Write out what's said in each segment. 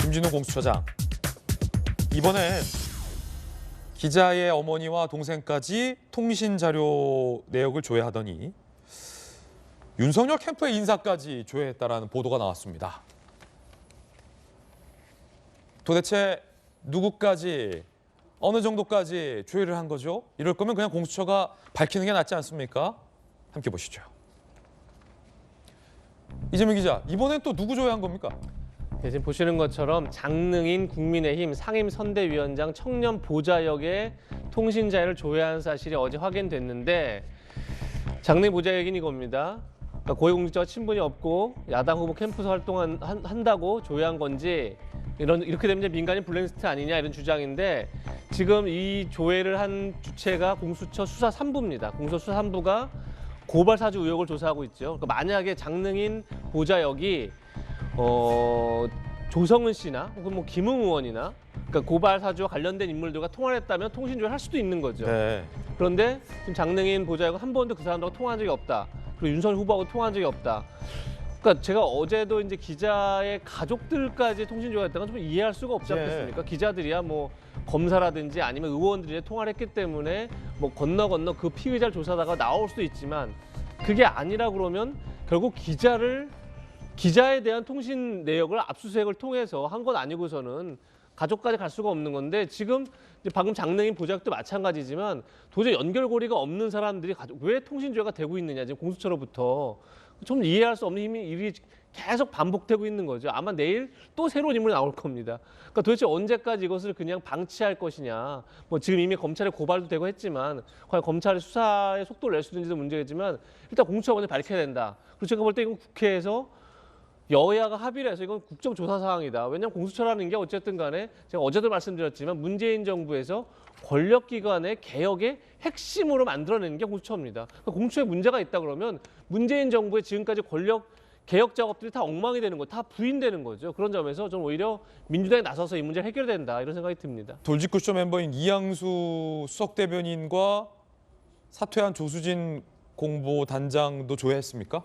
김진우 공수처장. 이번엔 기자의 어머니와 동생까지 통신 자료 내역을 조회하더니 윤석열 캠프의 인사까지 조회했다라는 보도가 나왔습니다. 도대체 누구까지, 어느 정도까지 조회를 한 거죠? 이럴 거면 그냥 공수처가 밝히는 게 낫지 않습니까? 함께 보시죠. 이재명 기자, 이번엔 또 누구 조회한 겁니까? 네, 지금 보시는 것처럼 장능인 국민의힘 상임선대위원장 청년 보좌역의 통신 자료를 조회한 사실이 어제 확인됐는데, 장능인 보좌역인 이겁니다. 그러니까 고위공직자와 친분이 없고 야당 후보 캠프에서 활동한다고 조회한 건지, 이렇게 되면 이제 민간인 블랙리스트 아니냐 이런 주장인데, 지금 이 조회를 한 주체가 공수처 수사 3부입니다. 공수처 수사 3부가 고발 사주 의혹을 조사하고 있죠. 그러니까 만약에 장능인 보좌역이 조성은 씨나 혹은 뭐 김웅 의원이나, 그러니까 고발 사주와 관련된 인물들과 통화를 했다면 통신 조회를 할 수도 있는 거죠. 네. 그런데 지금 장능인 보좌역은 한 번도 그 사람들하고 통화한 적이 없다. 그리고 윤석열 후보하고 통화한 적이 없다. 그러니까 제가 어제도 이제 기자의 가족들까지 통신 조회했다는 건 좀 이해할 수가 없지 않겠습니까? 기자들이야 뭐 검사라든지 아니면 의원들이 통화를 했기 때문에 뭐 건너 그 피의자를 조사하다가 나올 수도 있지만, 그게 아니라 그러면 결국 기자에 대한 통신 내역을 압수수색을 통해서 한 건 아니고서는 가족까지 갈 수가 없는 건데, 지금 이제 방금 장능인 보좌역도 마찬가지지만 도저히 연결고리가 없는 사람들이 왜 통신조회가 되고 있느냐, 지금 공수처로부터 좀 이해할 수 없는 일이 계속 반복되고 있는 거죠. 아마 내일 또 새로운 인물이 나올 겁니다. 그러니까 도대체 언제까지 이것을 그냥 방치할 것이냐. 뭐 지금 이미 검찰에 고발도 되고 했지만 과연 검찰이 수사의 속도를 낼 수 있는지도 문제겠지만, 일단 공수처가 먼저 밝혀야 된다. 그리고 제가 볼 때 이건 국회에서 여야가 합의를 해서 이건 국정조사 사항이다. 왜냐하면 공수처라는 게 어쨌든 간에 제가 어제도 말씀드렸지만 문재인 정부에서 권력기관의 개혁의 핵심으로 만들어내는 게 공수처입니다. 그러니까 공수처에 문제가 있다 그러면 문재인 정부의 지금까지 권력 개혁 작업들이 다 엉망이 되는 거, 다 부인되는 거죠. 그런 점에서 저는 오히려 민주당이 나서서 이 문제를 해결해야 된다, 이런 생각이 듭니다. 돌직구쇼 멤버인 이양수 수석대변인과 사퇴한 조수진 공보단장도 조회했습니까?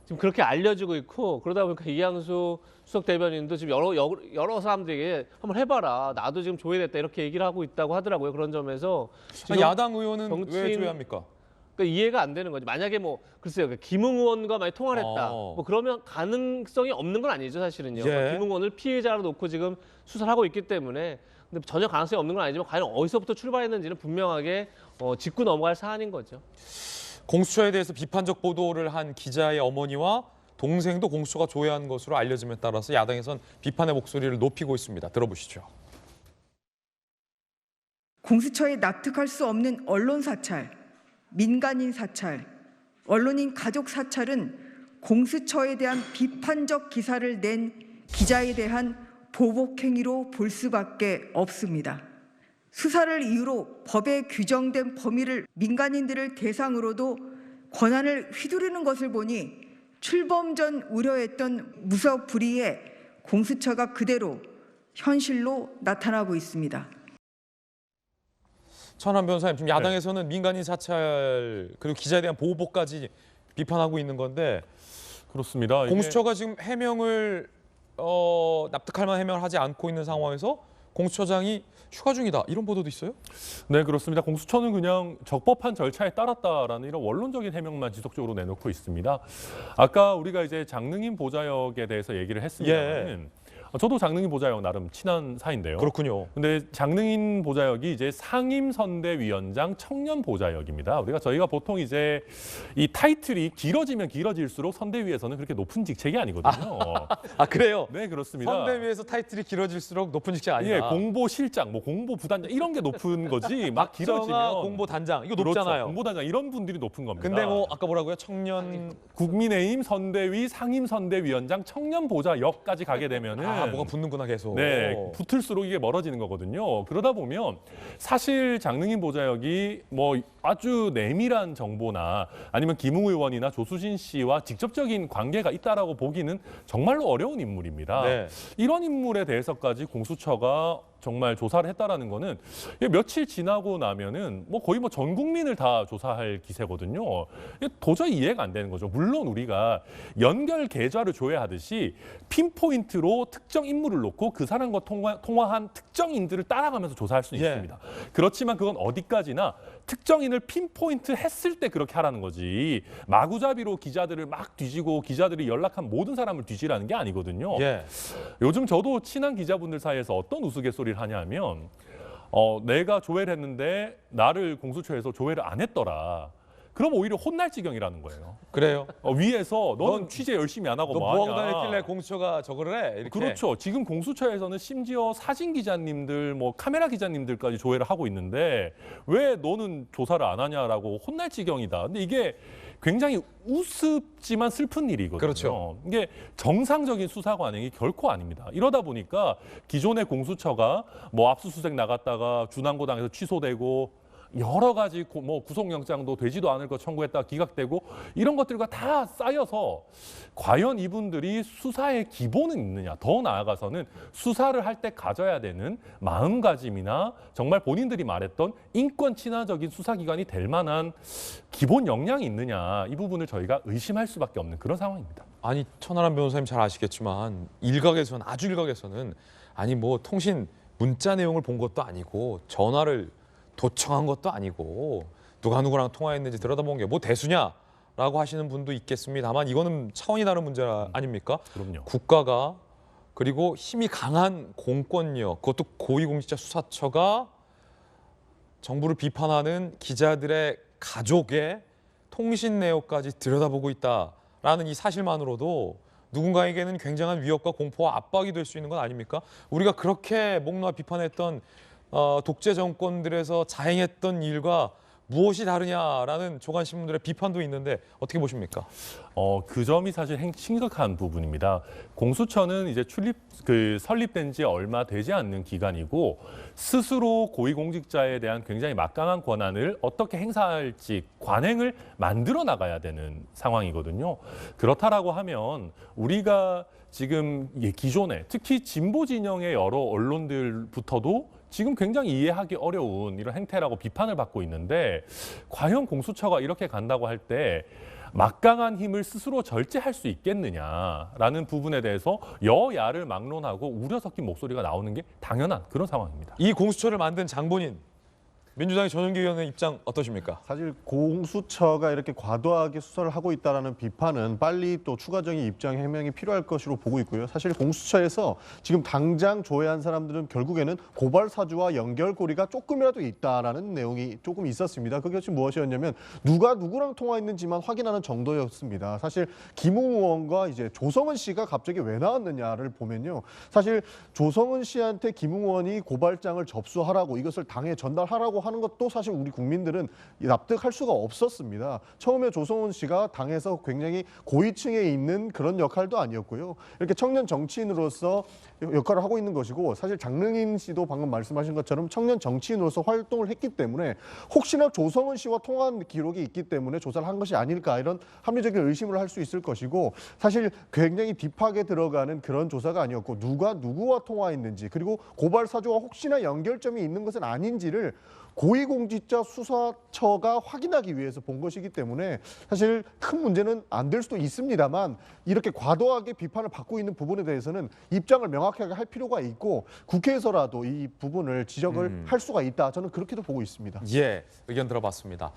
지금 그렇게 알려지고 있고, 그러다 보니까 이양수 수석 대변인도 지금 여러 사람들에게 한번 해봐라, 나도 지금 조회됐다, 이렇게 얘기를 하고 있다고 하더라고요. 그런 점에서 지금 야당 의원은 왜 조회합니까? 그러니까 이해가 안 되는 거죠. 만약에 뭐 글쎄요, 김웅 의원과 많이 통화를 했다, 뭐 그러면 가능성이 없는 건 아니죠, 사실은요. 예. 김웅 의원을 피해자로 놓고 지금 수사를 하고 있기 때문에, 근데 전혀 가능성이 없는 건 아니지만 과연 어디서부터 출발했는지는 분명하게 짚고 넘어갈 사안인 거죠. 공수처에 대해서 비판적 보도를 한 기자의 어머니와 동생도 공수처가 조회한 것으로 알려짐에 따라서 야당에선 비판의 목소리를 높이고 있습니다. 들어보시죠. 공수처에 납득할 수 없는 언론 사찰, 민간인 사찰, 언론인 가족 사찰은 공수처에 대한 비판적 기사를 낸 기자에 대한 보복 행위로 볼 수밖에 없습니다. 수사를 이유로 법에 규정된 범위를 민간인들을 대상으로도 권한을 휘두르는 것을 보니 출범 전 우려했던 무서불위에 공수처가 그대로 현실로 나타나고 있습니다. 천안 변호사님, 지금 야당에서는 민간인 사찰 그리고 기자에 대한 보복까지 비판하고 있는 건데, 그렇습니다. 공수처가 지금 해명을 납득할 만한 해명을 하지 않고 있는 상황에서 공수처장이 휴가 중이다, 이런 보도도 있어요? 네, 그렇습니다. 공수처는 그냥 적법한 절차에 따랐다라는 이런 원론적인 해명만 지속적으로 내놓고 있습니다. 아까 우리가 이제 장능인 보좌역에 대해서 얘기를 했습니다만, 저도 장능인 보좌역 나름 친한 사이인데요. 그렇군요. 근데 장능인 보좌역이 이제 상임선대위원장 청년 보좌역입니다. 저희가 보통 이제 이 타이틀이 길어지면 길어질수록 선대위에서는 그렇게 높은 직책이 아니거든요. 아, 그래요? 네, 그렇습니다. 선대위에서 타이틀이 길어질수록 높은 직책 아니다. 예, 공보실장, 뭐 공보부단장 이런 게 높은 거지. 막 길어지면 공보단장 이거 그렇죠, 높잖아요. 공보단장 이런 분들이 높은 겁니다. 근데 뭐 아까 뭐라고요? 청년 국민의힘 선대위 상임선대위원장 청년 보좌역까지 가게 되면은 뭐가 붙는구나 계속. 네, 붙을수록 이게 멀어지는 거거든요. 그러다 보면 사실 장능인 보좌역이 뭐 아주 내밀한 정보나 아니면 김웅 의원이나 조수진 씨와 직접적인 관계가 있다라고 보기는 정말로 어려운 인물입니다. 네. 이런 인물에 대해서까지 공수처가 정말 조사를 했다라는 거는 이게 며칠 지나고 나면은 뭐 거의 뭐 전 국민을 다 조사할 기세거든요. 이게 도저히 이해가 안 되는 거죠. 물론 우리가 연결 계좌를 조회하듯이 핀포인트로 특정 인물을 놓고 그 사람과 통화한 특정인들을 따라가면서 조사할 수는 예. 있습니다. 그렇지만 그건 어디까지나 특정인을 핀포인트 했을 때 그렇게 하라는 거지. 마구잡이로 기자들을 막 뒤지고 기자들이 연락한 모든 사람을 뒤지라는 게 아니거든요. 예. 요즘 저도 친한 기자분들 사이에서 어떤 우스갯소리를 하냐면 내가 조회를 했는데 나를 공수처에서 조회를 안 했더라. 그럼 오히려 혼날 지경이라는 거예요. 그래요. 위에서 너는 넌- 취재 열심히 안 하고 너 뭐 뭐하고 하냐. 다녔길래 공수처가 저거를 해? 이렇게. 그렇죠. 지금 공수처에서는 심지어 사진 기자님들, 뭐 카메라 기자님들까지 조회를 하고 있는데 왜 너는 조사를 안 하냐라고 혼날 지경이다. 근데 이게 굉장히 우습지만 슬픈 일이거든요. 그렇죠. 이게 정상적인 수사 관행이 결코 아닙니다. 이러다 보니까 기존의 공수처가 뭐 압수수색 나갔다가 준항고당에서 취소되고 여러 가지 뭐 구속영장도 되지도 않을 것 청구했다가 기각되고 이런 것들과 다 쌓여서 과연 이분들이 수사의 기본은 있느냐, 더 나아가서는 수사를 할 때 가져야 되는 마음가짐이나 정말 본인들이 말했던 인권 친화적인 수사기관이 될 만한 기본 역량이 있느냐, 이 부분을 저희가 의심할 수밖에 없는 그런 상황입니다. 아니 천하람 변호사님 잘 아시겠지만 일각에서는 아주 일각에서는 아니 뭐 통신 문자 내용을 본 것도 아니고 전화를 도청한 것도 아니고 누가 누구랑 통화했는지 들여다본 게 뭐 대수냐라고 하시는 분도 있겠습니다만 이거는 차원이 다른 문제 아닙니까? 그럼요. 국가가 그리고 힘이 강한 공권력 그것도 고위공직자 수사처가 정부를 비판하는 기자들의 가족의 통신 내역까지 들여다보고 있다라는 이 사실만으로도 누군가에게는 굉장한 위협과 공포와 압박이 될 수 있는 건 아닙니까? 우리가 그렇게 목 놓아 비판했던 독재 정권들에서 자행했던 일과 무엇이 다르냐라는 조간신문들의 비판도 있는데 어떻게 보십니까? 그 점이 사실 심각한 부분입니다. 공수처는 이제 설립된 지 얼마 되지 않는 기관이고 스스로 고위공직자에 대한 굉장히 막강한 권한을 어떻게 행사할지 관행을 만들어 나가야 되는 상황이거든요. 그렇다라고 하면 우리가 지금 기존에 특히 진보 진영의 여러 언론들부터도 지금 굉장히 이해하기 어려운 이런 행태라고 비판을 받고 있는데 과연 공수처가 이렇게 간다고 할 때 막강한 힘을 스스로 절제할 수 있겠느냐라는 부분에 대해서 여야를 막론하고 우려 섞인 목소리가 나오는 게 당연한 그런 상황입니다. 이 공수처를 만든 장본인 민주당의 전용기 의원의 입장 어떠십니까? 사실 공수처가 이렇게 과도하게 수사를 하고 있다는 비판은 빨리 또 추가적인 입장 해명이 필요할 것으로 보고 있고요. 사실 공수처에서 지금 당장 조회한 사람들은 결국에는 고발 사주와 연결고리가 조금이라도 있다라는 내용이 조금 있었습니다. 그것이 무엇이었냐면 누가 누구랑 통화했는지만 확인하는 정도였습니다. 사실 김웅 의원과 이제 조성은 씨가 갑자기 왜 나왔느냐를 보면요. 사실 조성은 씨한테 김웅 의원이 고발장을 접수하라고 이것을 당에 전달하라고 하는 것도 사실 우리 국민들은 납득할 수가 없었습니다. 처음에 조성은 씨가 당에서 굉장히 고위층에 있는 그런 역할도 아니었고요. 이렇게 청년 정치인으로서 역할을 하고 있는 것이고 사실 장릉인 씨도 방금 말씀하신 것처럼 청년 정치인으로서 활동을 했기 때문에 혹시나 조성은 씨와 통화한 기록이 있기 때문에 조사를 한 것이 아닐까 이런 합리적인 의심을 할 수 있을 것이고 사실 굉장히 딥하게 들어가는 그런 조사가 아니었고 누가 누구와 통화했는지 그리고 고발 사주와 혹시나 연결점이 있는 것은 아닌지를 고위공직자 수사처가 확인하기 위해서 본 것이기 때문에 사실 큰 문제는 안 될 수도 있습니다만 이렇게 과도하게 비판을 받고 있는 부분에 대해서는 입장을 명확하게 할 필요가 있고 국회에서라도 이 부분을 지적을 할 수가 있다. 저는 그렇게도 보고 있습니다. 예, 의견 들어봤습니다.